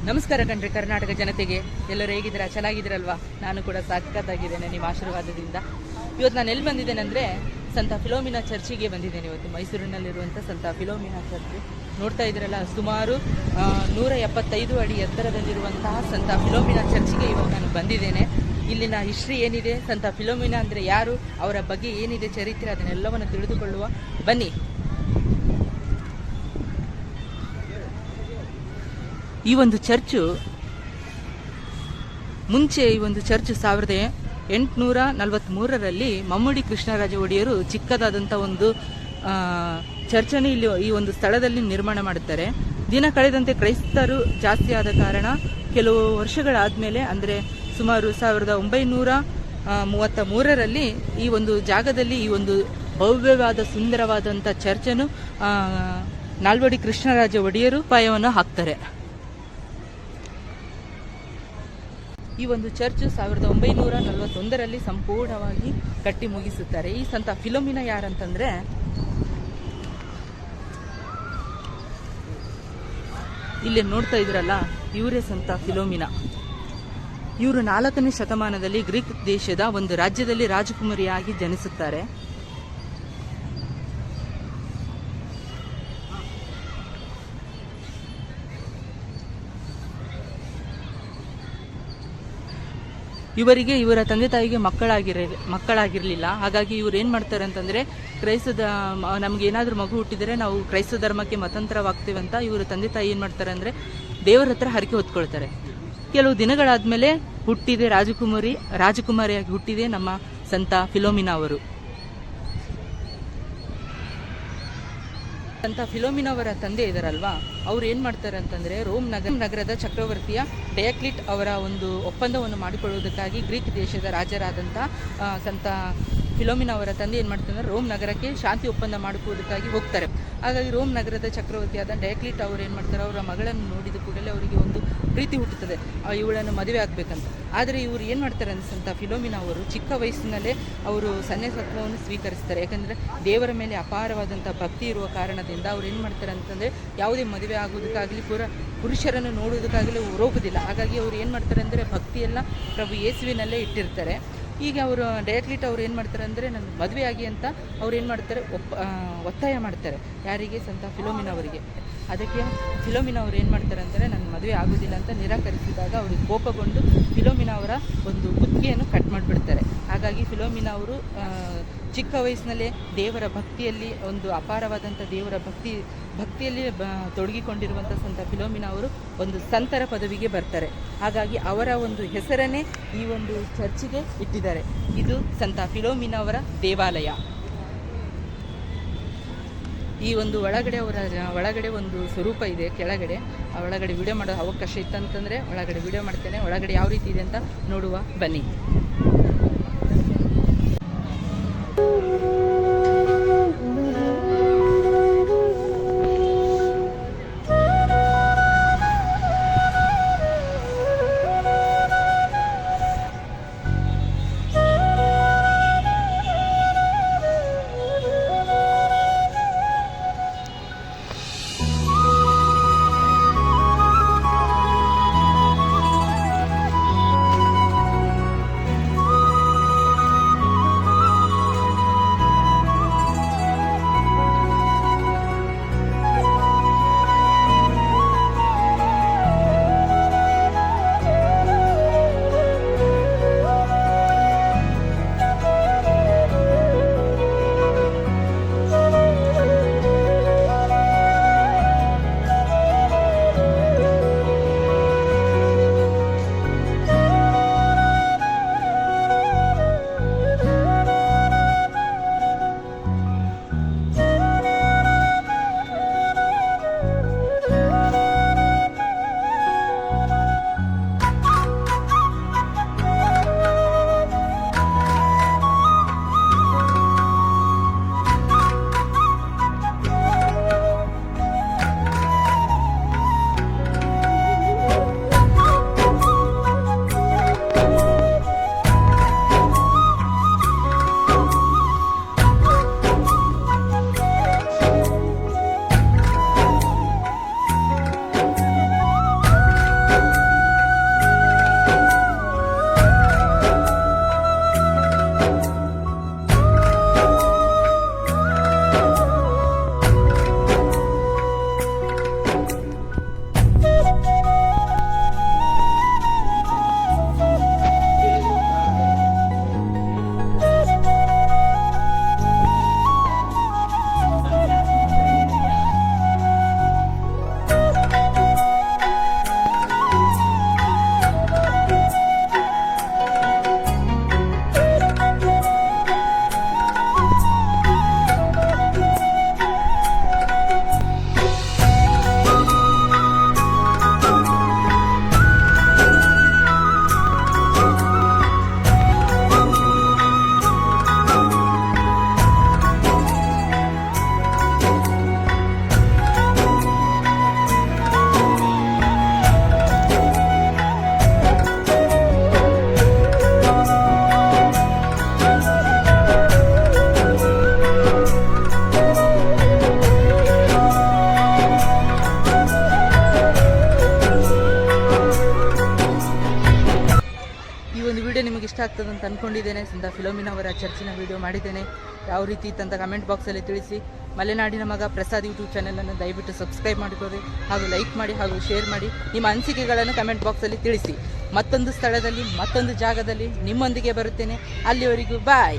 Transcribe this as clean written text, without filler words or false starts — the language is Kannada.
ನಮಸ್ಕಾರ ಕಣ್ರಿ ಕರ್ನಾಟಕ ಜನತೆಗೆ. ಎಲ್ಲರೂ ಹೇಗಿದ್ದೀರಾ? ಚೆನ್ನಾಗಿದ್ದೀರಲ್ವಾ? ನಾನು ಕೂಡ ಸಖತ್ತಾಗಿದ್ದೇನೆ ನಿಮ್ಮ ಆಶೀರ್ವಾದದಿಂದ. ಇವತ್ತು ನಾನು ಎಲ್ಲಿ ಬಂದಿದ್ದೇನೆ ಅಂದರೆ ಸಂತ ಫಿಲೋಮಿನಾ ಚರ್ಚಿಗೆ ಬಂದಿದ್ದೇನೆ. ಇವತ್ತು ಮೈಸೂರಿನಲ್ಲಿರುವಂಥ ಸಂತ ಫಿಲೋಮಿನಾ ಚರ್ಚ್ ನೋಡ್ತಾ ಇದ್ದೀರಲ್ಲ, ಸುಮಾರು 175 ಅಡಿ ಎತ್ತರದಲ್ಲಿರುವಂತಹ ಸಂತ ಫಿಲೋಮಿನಾ ಚರ್ಚಿಗೆ ಇವತ್ತು ನಾನು ಬಂದಿದ್ದೇನೆ. ಇಲ್ಲಿನ ಹಿಸ್ಟ್ರಿ ಏನಿದೆ, ಸಂತ ಫಿಲೋಮಿನಾ ಅಂದರೆ ಯಾರು, ಅವರ ಬಗ್ಗೆ ಏನಿದೆ ಚರಿತ್ರೆ, ಅದನ್ನೆಲ್ಲವನ್ನು ತಿಳಿದುಕೊಳ್ಳುವ ಬನ್ನಿ. ಈ ಒಂದು ಚರ್ಚು ಮುಂಚೆ 1843ರಲ್ಲಿ ಮಮ್ಮಡಿ ಕೃಷ್ಣರಾಜ ಒಡೆಯರು ಚಿಕ್ಕದಾದಂಥ ಒಂದು ಚರ್ಚನ್ನು ಇಲ್ಲಿ ಈ ಒಂದು ಸ್ಥಳದಲ್ಲಿ ನಿರ್ಮಾಣ ಮಾಡುತ್ತಾರೆ. ದಿನ ಕಳೆದಂತೆ ಕ್ರೈಸ್ತರು ಜಾಸ್ತಿ ಆದ ಕಾರಣ ಕೆಲವು ವರ್ಷಗಳಾದಮೇಲೆ, ಅಂದರೆ ಸುಮಾರು 1933ರಲ್ಲಿ ಈ ಒಂದು ಜಾಗದಲ್ಲಿ ಈ ಒಂದು ಭವ್ಯವಾದ ಸುಂದರವಾದಂಥ ಚರ್ಚನ್ನು ನಾಲ್ವಡಿ ಕೃಷ್ಣರಾಜ ಒಡೆಯರು ಪಾಯವನ್ನು ಹಾಕ್ತಾರೆ. ಈ ಒಂದು ಚರ್ಚ್ 1941ರಲ್ಲಿ ಸಂಪೂರ್ಣವಾಗಿ ಕಟ್ಟಿ ಮುಗಿಸುತ್ತಾರೆ. ಈ ಸಂತ ಫಿಲೋಮಿನಾ ಯಾರಂತಂದ್ರೆ, ಇಲ್ಲಿ ನೋಡ್ತಾ ಇದ್ರಲ್ಲ, ಇವರೇ ಸಂತ ಫಿಲೋಮಿನಾ. ಇವರು 4ನೇ ಶತಮಾನದಲ್ಲಿ ಗ್ರೀಕ್ ದೇಶದ ಒಂದು ರಾಜ್ಯದಲ್ಲಿ ರಾಜಕುಮಾರಿಯಾಗಿ ಜನಿಸುತ್ತಾರೆ. ಇವರಿಗೆ ಇವರ ತಂದೆ ತಾಯಿಗೆ ಮಕ್ಕಳಾಗಿರಲಿಲ್ಲ. ಹಾಗಾಗಿ ಇವ್ರು ಏನು ಮಾಡ್ತಾರೆ ಅಂತಂದರೆ, ನಮ್ಗೆ ಏನಾದರೂ ಮಗು ಹುಟ್ಟಿದರೆ ನಾವು ಕ್ರೈಸ್ತ ಧರ್ಮಕ್ಕೆ ಮತಾಂತರವಾಗ್ತೇವೆ ಅಂತ ಇವರು ತಂದೆ ತಾಯಿ ಏನು ಮಾಡ್ತಾರೆ ಅಂದರೆ ದೇವರ ಹತ್ರ ಹರಕೆ ಹೊತ್ಕೊಳ್ತಾರೆ. ಕೆಲವು ದಿನಗಳಾದಮೇಲೆ ರಾಜಕುಮಾರಿಯಾಗಿ ಹುಟ್ಟಿದೆ ನಮ್ಮ ಸಂತ ಫಿಲೋಮಿನಾ ಅವರು. ಸಂತ ಫಿಲೋಮಿನಾ ಅವರ ತಂದೆ ಇದಾರಲ್ವಾ, ಅವ್ರು ಏನು ಮಾಡ್ತಾರೆ ಅಂತಂದರೆ, ರೋಮ್ ನಗರದ ಚಕ್ರವರ್ತಿಯ ಡಯಾಕ್ಲಿಟ್ ಅವರ ಒಂದು ಒಪ್ಪಂದವನ್ನು ಮಾಡಿಕೊಳ್ಳುವುದಕ್ಕಾಗಿ ಗ್ರೀಕ್ ದೇಶದ ರಾಜರಾದಂಥ ಸಂತ ಫಿಲೋಮಿನಾ ಅವರ ತಂದೆ ಏನು ಮಾಡ್ತಾರೆ ಅಂದರೆ ರೋಮ್ ನಗರಕ್ಕೆ ಶಾಂತಿ ಒಪ್ಪಂದ ಮಾಡಿಕೊಳ್ಳುವುದಕ್ಕಾಗಿ ಹೋಗ್ತಾರೆ. ಹಾಗಾಗಿ ರೋಮ್ ನಗರದ ಚಕ್ರವರ್ತಿಯಾದ ಡಯಾಕ್ಲಿಟ್ ಅವರು ಏನು ಮಾಡ್ತಾರೆ, ಅವರ ಮಗಳನ್ನು ನೋಡಿದ ಕೂಡಲೇ ಅವರಿಗೆ ಒಂದು ಪ್ರೀತಿ ಹುಟ್ಟುತ್ತದೆ, ಇವಳನ್ನು ಮದುವೆ ಆಗಬೇಕಂತ. ಆದರೆ ಇವರು ಏನು ಮಾಡ್ತಾರೆ ಅಂದರೆ, ಸಂತ ಫಿಲೋಮಿನಾ ಅವರು ಚಿಕ್ಕ ವಯಸ್ಸಿನಲ್ಲೇ ಅವರು ಸನ್ಯಾಸತ್ವವನ್ನು ಸ್ವೀಕರಿಸ್ತಾರೆ. ಯಾಕಂದರೆ ದೇವರ ಮೇಲೆ ಅಪಾರವಾದಂಥ ಭಕ್ತಿ ಇರುವ ಕಾರಣದಿಂದ ಅವ್ರು ಏನು ಮಾಡ್ತಾರೆ ಅಂತಂದರೆ, ಯಾವುದೇ ಮದುವೆ ಆಗೋದಕ್ಕಾಗಲಿ ಪುರುಷರನ್ನು ನೋಡೋದಕ್ಕಾಗಲಿ ಹೋಗೋದಿಲ್ಲ. ಹಾಗಾಗಿ ಅವ್ರು ಏನು ಮಾಡ್ತಾರೆ ಅಂದರೆ, ಭಕ್ತಿಯೆಲ್ಲ ಪ್ರಭು ಯೇಸುವಿನಲ್ಲೇ ಇಟ್ಟಿರ್ತಾರೆ. ಈಗ ಅವರು ಡಯಾಕ್ಲಿಟ್ ಅವ್ರು ಏನು ಮಾಡ್ತಾರೆ ಅಂದರೆ, ನನ್ನ ಮದುವೆ ಆಗಿ ಅಂತ ಅವ್ರು ಏನು ಮಾಡ್ತಾರೆ, ಒತ್ತಾಯ ಮಾಡ್ತಾರೆ. ಯಾರಿಗೆ? ಸಂತ ಫಿಲೋಮಿನಾ ಅವರಿಗೆ. ಅದಕ್ಕೆ ಫಿಲೋಮಿನಾ ಅವ್ರು ಏನು ಮಾಡ್ತಾರೆ ಅಂದರೆ, ನನ್ನ ಮದುವೆ ಆಗೋದಿಲ್ಲ ಅಂತ ನಿರಾಕರಿಸಿದಾಗ ಅವ್ರಿಗೆ ಕೋಪಗೊಂಡು ಫಿಲೋಮಿನಾ ಅವರ ಒಂದು ಕುತ್ತಿಗೆಯನ್ನು ಕಟ್ ಮಾಡಿಬಿಡ್ತಾರೆ. ಹಾಗಾಗಿ ಫಿಲೋಮಿನಾ ಅವರು ಚಿಕ್ಕ ವಯಸ್ಸಿನಲ್ಲೇ ದೇವರ ಭಕ್ತಿಯಲ್ಲಿ, ಒಂದು ಅಪಾರವಾದಂಥ ದೇವರ ಭಕ್ತಿಯಲ್ಲಿ ತೊಡಗಿಕೊಂಡಿರುವಂಥ ಸಂತ ಫಿಲೋಮಿನಾ ಅವರು ಒಂದು ಸಂತರ ಪದವಿಗೆ ಬರ್ತಾರೆ. ಹಾಗಾಗಿ ಅವರ ಒಂದು ಹೆಸರನ್ನೇ ಈ ಒಂದು ಚರ್ಚಿಗೆ ಇಟ್ಟಿದ್ದಾರೆ. ಇದು ಸಂತ ಫಿಲೋಮಿನಾ ಅವರ ದೇವಾಲಯ. ಈ ಒಂದು ಒಳಗಡೆ ಒಂದು ಸ್ವರೂಪ ಇದೆ ಕೆಳಗಡೆ. ಆ ಒಳಗಡೆ ವಿಡಿಯೋ ಮಾಡೋ ಅವಕಾಶ ಇತ್ತಂತಂದರೆ ಒಳಗಡೆ ವಿಡಿಯೋ ಮಾಡ್ತೇನೆ. ಒಳಗಡೆ ಯಾವ ರೀತಿ ಇದೆ ಅಂತ ನೋಡುವ ಬನ್ನಿ. ಈ ಒಂದು ವಿಡಿಯೋ ನಿಮಗೆ ಇಷ್ಟ ಆಗ್ತದೆ ಅಂತ ಅಂದ್ಕೊಂಡಿದ್ದೇನೆ. ಸಂತ ಫಿಲೋಮಿನಾ ಅವರ ಚರ್ಚಿನ ವಿಡಿಯೋ ಮಾಡಿದ್ದೇನೆ. ಯಾವ ರೀತಿ ಇತ್ತಂತ ಕಮೆಂಟ್ ಬಾಕ್ಸಲ್ಲಿ ತಿಳಿಸಿ. ಮಲೆನಾಡಿನ ಮಗ ಪ್ರಸಾದ್ ಯೂಟ್ಯೂಬ್ ಚಾನಲನ್ನು ದಯವಿಟ್ಟು ಸಬ್ಸ್ಕ್ರೈಬ್ ಮಾಡಿಕೊಳ್ಳಿ, ಹಾಗೂ ಲೈಕ್ ಮಾಡಿ, ಹಾಗೂ ಶೇರ್ ಮಾಡಿ. ನಿಮ್ಮ ಅನಿಸಿಕೆಗಳನ್ನು ಕಮೆಂಟ್ ಬಾಕ್ಸಲ್ಲಿ ತಿಳಿಸಿ. ಮತ್ತೊಂದು ಸ್ಥಳದಲ್ಲಿ, ಮತ್ತೊಂದು ಜಾಗದಲ್ಲಿ ನಿಮ್ಮೊಂದಿಗೆ ಬರುತ್ತೇನೆ. ಅಲ್ಲಿವರೆಗೂ ಬಾಯ್.